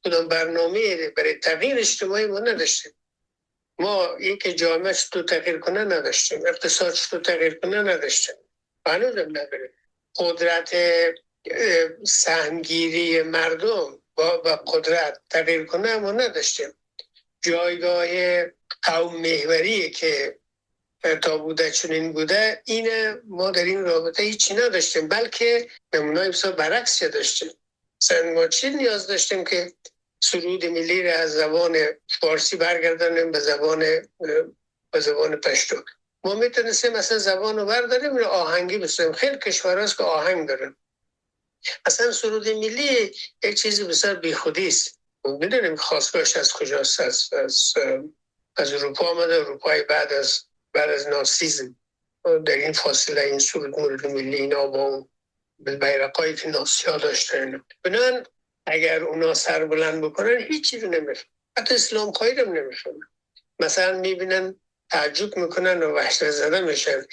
کدام برنامه برای تغییر اجتماعی ما نداشتیم. ما یک جامعه تو تغییر کنه نداشتیم، اقتصادش تو تغییر کنه نداشتیم، هنوزم نداریم. قدرت سهمگیری مردم با قدرت تغییر کنه ما نداشتیم. جایگاه قوم محوری که تا بوده چنین بوده، این ما در این رابطه هیچی نداشتیم، بلکه نمونه‌ای بسیار برعکس داشتیم. مثلا ما چی نیاز داشتیم که سرود ملی را از زبان فارسی برگردانیم به زبان پشتو. ما میتونستیم مثلا زبان رو برداریم و آهنگی بسازیم. خیلی کشورها هست که آهنگ دارن. اصلا سرود ملی یک چیزی بسیار بیخودی است. میدونیم خواستگاهش از کجاست، از اروپا آمده، اروپای بعد از ناسیزم. در این فاصله این سرود مورد ملی اینا با اون بیرقایی که ناسی‌ها داشتن، بنابراین اگر اونا سر بلند بکنن هیچ چیزی نمیفهمن، حتی اسلام خواهی رو نمیفهمن. مثلا میبینن تعجب میکنن و وحشت زده میشن.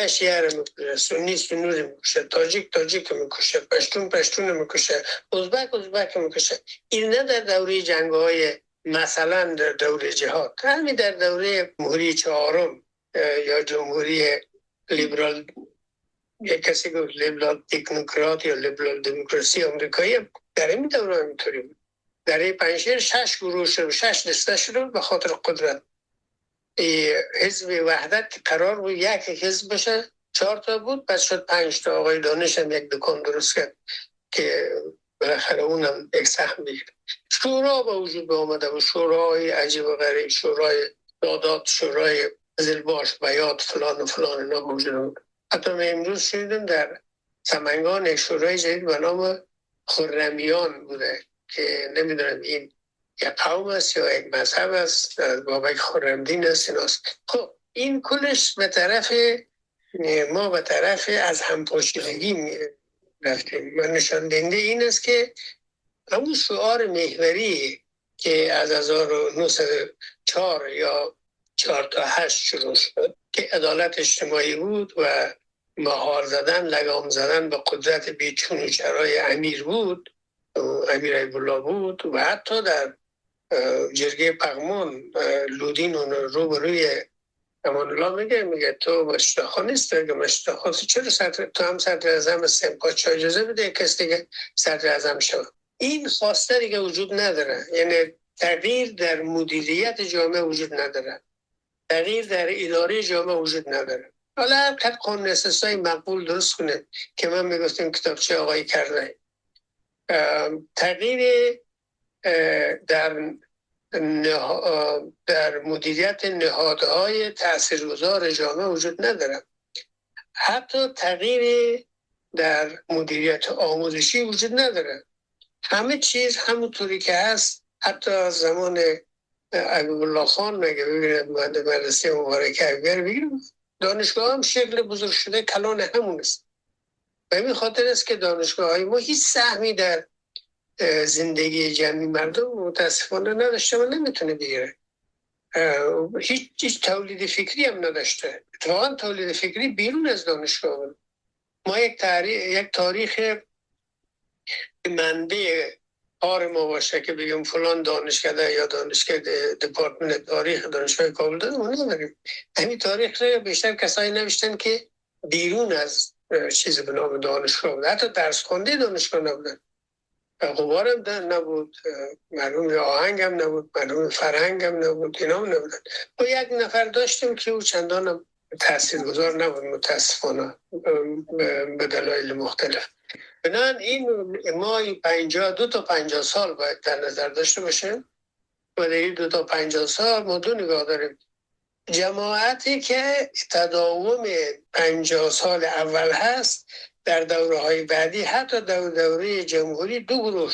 شیعه رو میکشه، سنی رو میکشه، تاجیک میکشه، پشتون میکشه، ازبک میکشه. این نه در دوره جنگ‌های مثلا در دوره جهاد، همین در دوره جمهوری چهارم یا جمهوری لیبرال، یک کسی گفت لیبرال تکنوکرات یا لیبرال دموکراسی آمریکایی، در این دوره همینطوری بود. در این پنجشیر 6 گروه شد، 6 دسته شد به خاطر قدرت. حزب وحدت قرار بود یک حزب بشه، 4 تا بود، پس شد 5 تا. آقای دانش هم یک دکان درست کرد که بالاخره اونم یک سهم بگیره. شورا با وجود آمده و شورای عجیب و غریب، شورای دادات، شورای زلباش، بیات، فلان و فلان اینا موجود بود. حتی من امروز شنیدم در سمنگان یک شورای جدید به نام خرمیان بوده که نمیدونم این یک قوم است یا یک مذهب است، بابک خرمدین است ایناست. خب این کلش به طرف ما، به طرف از همپاشیدگی رفتیم. من نشان دهنده این است که همون شعار محوری که از 1904 یا 4 تا 8 شروع شد که عدالت اجتماعی بود و مهار زدن، لگام زدن به قدرت بیچون و چرای امیر بود، امیر ایبالله بود، و حتی در جرگه پغمان لودین اون رو بروی امان الله میگه تو مشتاخان نیست، اگه مشتاخان چرا تو هم صدر اعظم هستیم، پادشاه اجازه بده کسی دیگه صدر اعظم شد. این خواسته دیگه وجود نداره. یعنی تغییر در مدیریت جامعه وجود نداره، تغییر در اداره جامعه وجود نداره. حالا هر قد قانون اساسایی مقبول درست کنه که من میگفتم کتابچه آقای کرده، تغییر در مدیریت نهادهای تاثیرگذار جامعه وجود نداره. حتی تغییر در مدیریت آموزشی وجود نداره. همه چیز همونطوری که هست. حتی زمان عبیبالله خان مگه ببینید مدرسه مبارکه عبیبر بگیرم، دانشگاه هم شکل بزرگ شده کلان همون است. به این خاطر است که دانشگاه های ما هیچ سهمی در زندگی جمعی مردم متاسفانه نداشته و نمیتونه بگیره. هیچ تولید فکری هم نداشته. اتفاقا تولید فکری بیرون از دانشگاه بود. ما یک تاریخ منبع کار ما باشه که بگیم فلان دانشکده یا دانشگاه دپارتمنت تاریخ دانشگاه کابل داره، ما نداریم. همین تاریخ رو بیشتر کسایی نوشتن که بیرون از چیزی به نام دانشگاه بود. حتی درس خونده دانشگاه نبودن. غبارم نبود، معلوم آهنگ هم نبود، معلوم فرهنگ هم نبود، اینا هم نبودن. ما یک نفر داشتیم که او چندان تاثیرگذار نبود متاسفانه به دلایل مختلف. بنابراین این ما 52 تا 50 سال باید در نظر داشته باشیم و در این 2 تا 50 سال ما دو نگاه داریم. جماعتی که تداوم 50 سال اول هست در دوره های بعدی حتی دوره جمهوری دو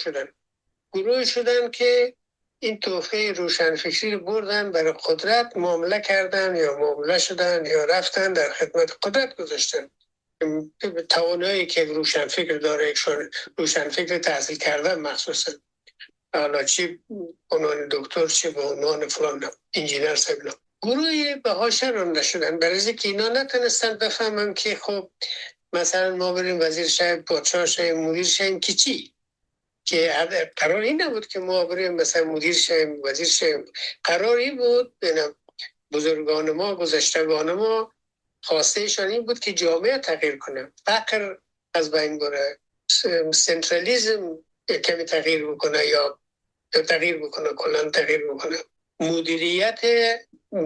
گروه شدن که این توفه روشنفکری رو بردن برای قدرت، معامله کردن یا معامله شدن یا رفتن در خدمت قدرت گذاشتن. توانایی که روشنفکر داره، روشنفکر تحصیل کرده مخصوصا، حالا چی عنوان دکتر چی به عنوان فلان انجینر سبلا، گروهی به حاشیه رانده شدن برای اینکه اینا نتونستن بفهمن که خب مثلا ما بریم وزیر شاید پادشاه شاید مدیر شاید که چی، که قرار این نبود که ما بریم مثلا مدیر شاید وزیر شاید. قرار این بود بین بزرگان ما گذشتگان ما خواستهشان این بود که جامعه تغییر کنه، فقر از بین بره، سنترالیزم کمی تغییر بکنه یا تغییر بکنه، کلان تغییر بکنه، مدیریت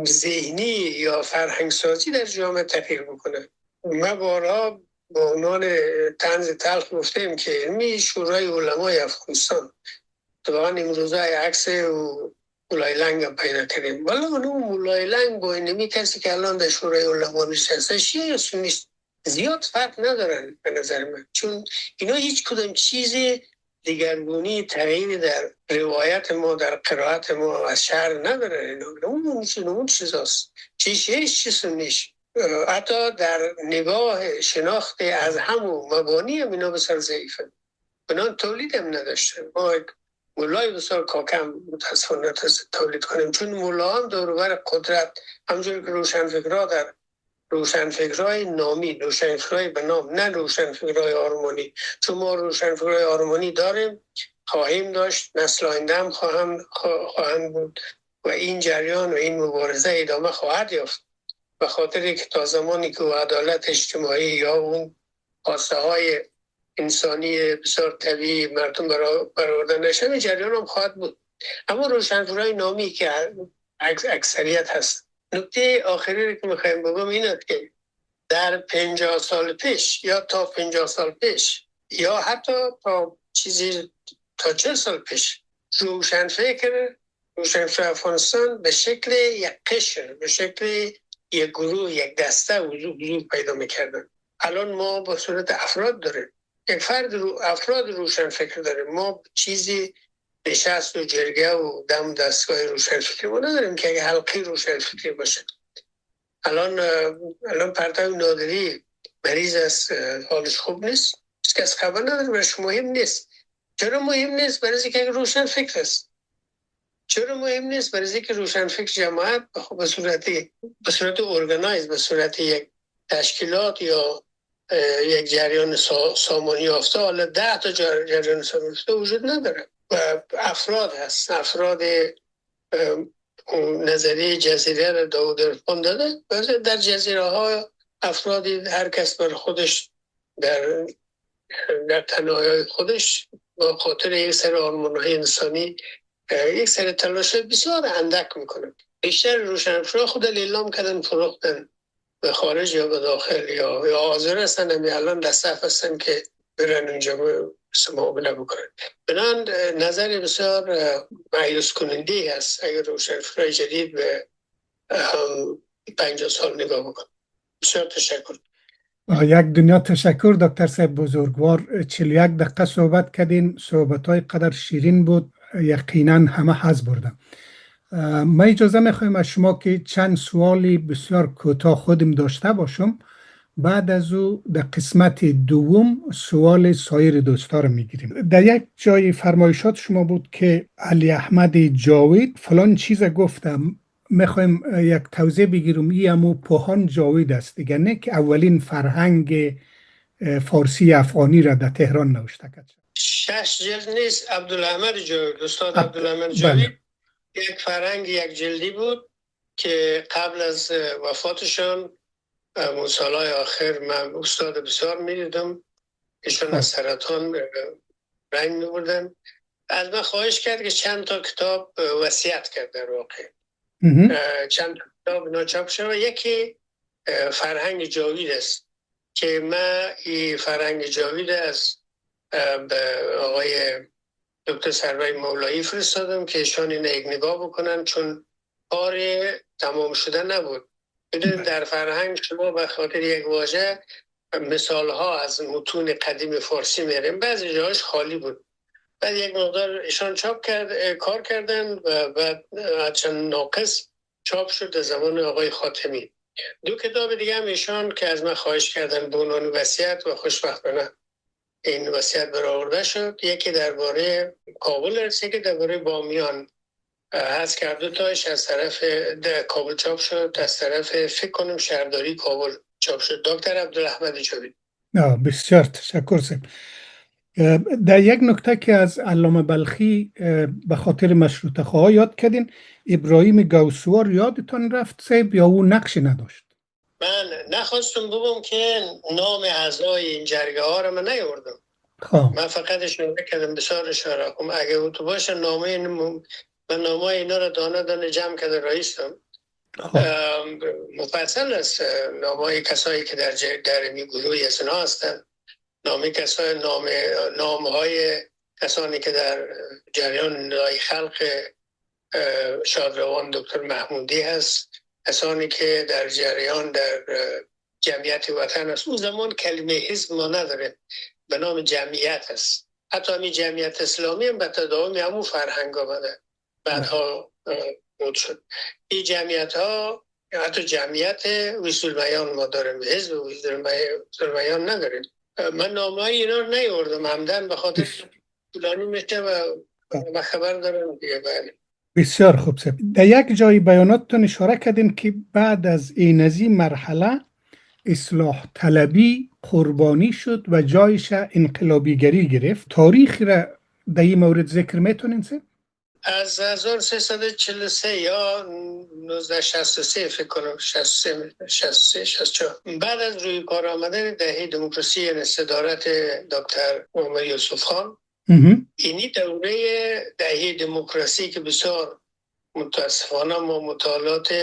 ذهنی یا فرهنگسازی در جامعه تغییر بکنه. ما بارها به عنوان طنز تلخ گفتیم که علمی شورای علمای افغانستان طبعا امروزه عکس مولای لنگ هم پیدا کردیم، ولی اون مولای لنگ با اینمی کسی که الان در شورای علما نشسته شیعه یا سنیست زیاد فرق ندارن به نظر من، چون اینا هیچ کدام چیزی دیگرگونی تغییری در روایت ما در قرائت ما از شهر نداره. اون چیزاست، چی شیعه چی سنیش. حتی در نگاه شناخت از همون مبانی هم اینا بسر ضعیفه، بنان تولید هم نداشته. ما مولای بسیار کاکم متاسفانه تولید کنیم، چون مولا هم دوربر قدرت، همونجور که روشنفکرها در روشنفکرهای نامی، روشنفکرهای به نام، نه روشنفکرهای آرمانی، چون ما روشنفکرهای آرمانی داریم، خواهیم داشت، نسل آینده هم خواهند بود و این جریان و این مبارزه ادامه خواهد یافت، به خاطر که تا زمانی که عدالت اجتماعی یا اون خواسته های انسانی بسیار طبیعی مردم برآورده نشه، جریان هم خواهد بود. اما روشنفکرهای نامی که اکثریت هست. نکته آخری که میخوایم بگم اینه که در 50 سال پیش یا تا 50 سال پیش یا حتی تا 40 سال پیش روشنفکر افغانستان به شکل یک قشر، به شکل یک گروه، یک دسته وجود پیدا میکردن. الان ما به صورت افراد داریم، یک افراد روشنفکر داریم. ما چیزی نشست و جرگه و دم دستگاه روشنفکری ما نداریم که اگه حلقی روشنفکری باشه. الان پرتو نادری مریض است، حالش خوب نیست، کس خبر نداره، برش مهم نیست. چرا مهم نیست؟ برای اینکه روشنفکر است. چرا مهم نیست؟ برای اینکه روشنفکر جماعت به صورت ارگانایز، به صورت یک تشکیلات یا یک جریان سامانی یافته، حالا 10 تا جریان سامانی یافته وجود نداره و افراد هست. افراد نظریه جزیره را داود ارفان داده، در جزیره ها افرادی هر کس بر خودش در تنهایی خودش با خاطر یک سر آرمان‌های انسانی یک سر تلاش بسیار اندک میکنن. بیشتر روشنفکرها خود لیلام کردن، فروختن به خارج یا به داخل یا حاضر هستن. الان در صف هستن که برن اونجا معامله بکنن. بنان نظر بسیار مایوس کننده است اگر روشنفکرای جدید به 50 سال نگاه بکن. بسیار تشکر. یک دنیا تشکر دکتر صاحب بزرگوار. 41 دقیقه صحبت کردین، صحبت‌های قدر شیرین بود، یقینا همه حظ بردم. ما اجازه میخوایم از شما که چند سوالی بسیار کوتاه خودم داشته باشم، بعد از او در قسمت دوم سوال سایر دوستا رو میگیریم. در یک جای فرمایشات شما بود که علی احمد جاوید فلان چیز گفتم، میخوایم یک توضیح بگیرم. این همو پوهان جاوید است دیگه، نه که اولین فرهنگ فارسی افغانی را در تهران نوشته کرد. 6 جلد نیست، عبدالاحمد جاوید، استاد عبدالاحمد جاوید یک فرهنگ یک جلدی بود که قبل از وفاتشان سالهای آخر من استاد بسیار میدیدم، ایشان از سرطان رنج میبردن. از من خواهش کرد که چند تا کتاب وصیت کرد در واقع. چند تا کتاب ناچاپ شد. یکی فرهنگ جاوید است که من این فرهنگ جاوید از به آقای دکتر سروی مولایی فرستادم که ایشان این یک نگاه بکنن، چون کار تمام شده نبود. بدونید در فرهنگ شما به خاطر یک واژه مثال ها از متون قدیم فارسی میاریم، بعضی جاهاش خالی بود. بعد یک مقدار ایشان چاپ کرد، کار کردن و بعد چند ناقص چاپ شد در زمان آقای خاتمی. دو کتاب دیگه هم ایشان که از من خواهش کردن به عنوان وصیت و خوشبختانه این وصیت برآورده شد. یکی درباره کابل است، یکی درباره بامیان هست که دو تایش از طرف کابل چاپ شد، از طرف فکر کنم شهرداری کابل چاپ شد. دکتر عبدالاحمد جاوید. بسیار تشکر سیم. در یک نکته که از علامه بلخی به خاطر مشروطه خواه یاد کردین، ابراهیم گوسوار یادتان رفت صاحب یا او نقشی نداشت؟ من نخواستم بگم که نام اعضای این جرگه ها رو من نیاوردم. من فقط اشاره کردم، بسیار اشاره کنم اگه او تو باشه نامه اینا رو دانه دانه جمع کرده رئیسم. مفصل است نامه کسایی که در می گروهی از اینا هستن، نام های کسانی که در جریان ندای خلق شادروان دکتر محمودی هست، کسانی که در جریان در جمعیت وطن هست. اون زمان کلمه حزب ما نداره، به نام جمعیت هست. حتی همین جمعیت اسلامی هم به تداوم همون فرهنگ آمده، بعدها بود شد. این جمعیت ها حتی جمعیت ویسولمیان ما داریم، حزب ویسولمیان نداریم. من نامه های اینا رو نیاوردم عمدن به خاطر طولانی میشه و خبر دارم دیگه. بله بسیار خوب سب. در یک جای بیاناتتون اشاره کردین که بعد از این مرحله اصلاح طلبی قربانی شد و جایش انقلابیگری گرفت. تاریخ را در این مورد ذکر میتونین سب؟ از 1343 یا 1963 فکر کنم، 63 بعد از روی کار آمدن دهه دموکراسی، یعنی صدارت دکتر محمد یوسف خان، اینی دوره دهه دموکراسی که بسیار متاسفانه ما مطالعات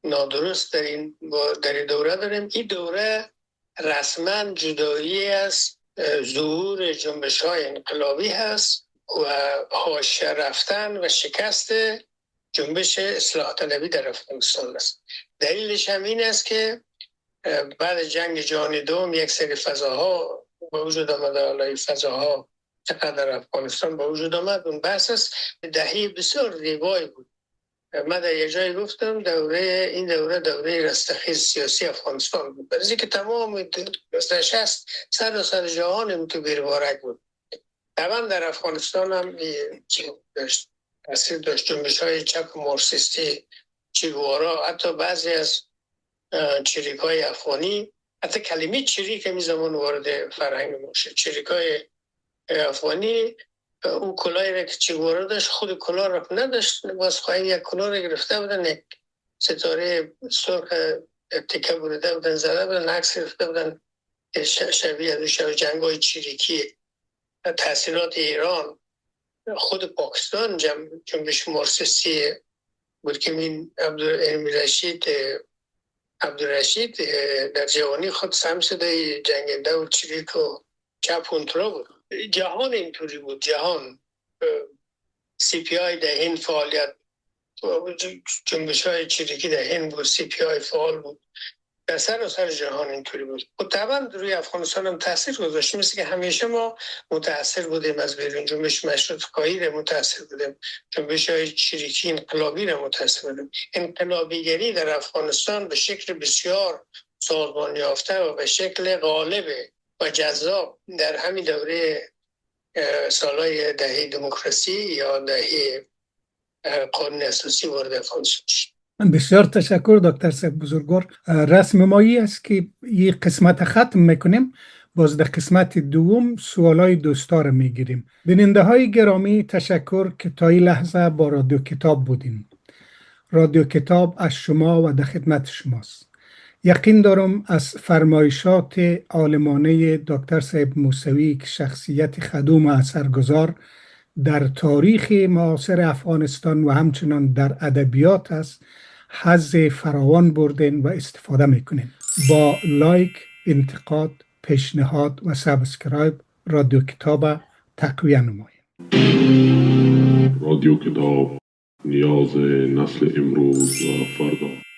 نادرست در این دوره داریم. این دوره رسما جدایی از ظهور جنبش‌های انقلابی هست و حاشیه رفتن و شکست جنبش اصلاح طلبی در افغانستان است. دلیلش هم این است که بعد جنگ جهانی دوم یک سری فضاها به وجود آمد. حالا فضاها چقدر افغانستان به وجود آمد اون بحث است. دهه بسیار زیبایی بود. من در یک جایی گفتم این دوره رستخیز سیاسی افغانستان بود، برای که تمام نشست سر جهان تو بیربارک بود. طبعا در افغانستان هم تاثیر داشت جنبش‌های چپ مارکسیستی، چیگوارا، حتی بعضی از چریک‌های افغانی، حتی کلمه چریک می زمان وارد فرهنگ ما شد. چریک‌های افغانی اون کلاهی را که چیگوارا داشت خود کلاه را نداشت، باز خواهی یک کلاه را گرفته بودن، یک ستاره سرخ تکه بوده بودن زده بودن، عکس گرفته بودن شبیه از جنگ‌های چریکی. تأثیرات ایران، خود پاکستان جنبش مارکسیستی بود که این عبدالرشید در جوانی خود سهم شده جنگنده و چریک و چپ کنترل بود. جهان اینطوری بود. جهان سی پی آی در هند فعالیت، جنبش های چریکی در هند بود، سی پی آی فعال بود، در سر جهان اینطوری بود. و طبعا روی افغانستان هم تاثیر گذاشت، مثل که همیشه ما متاثر بودیم از بیرون. جنبش مشروطه خواهی را متاثر بودیم، جنبش های چریکی انقلابی را متاثر بودیم. انقلابیگری در افغانستان به شکل بسیار سازمان یافته و به شکل غالب و جذاب در همین دوره سالهای دهه دموکراسی یا دهه قانون اساسی وارد افغانستان شد. بسیار تشکر دکتر صاحب بزرگوار. رسم مایی است که این قسمت ختم میکنیم، باز در قسمت دوم سوالای دوستا رو میگیریم. بیننده های گرامی تشکر که تا این لحظه با رادیو کتاب بودین. رادیو کتاب از شما و در خدمت شماست. یقین دارم از فرمایشات عالمانه دکتر صاحب موسوی که شخصیت خدوم و اثرگذار در تاریخ معاصر افغانستان و همچنان در ادبیات است حظ فراوان بردین و استفاده میکنین. با لایک، انتقاد، پیشنهاد و سابسکرایب رادیو کتاب تقویه نمایید. رادیو کتاب، نیاز نسل امروز و فردا.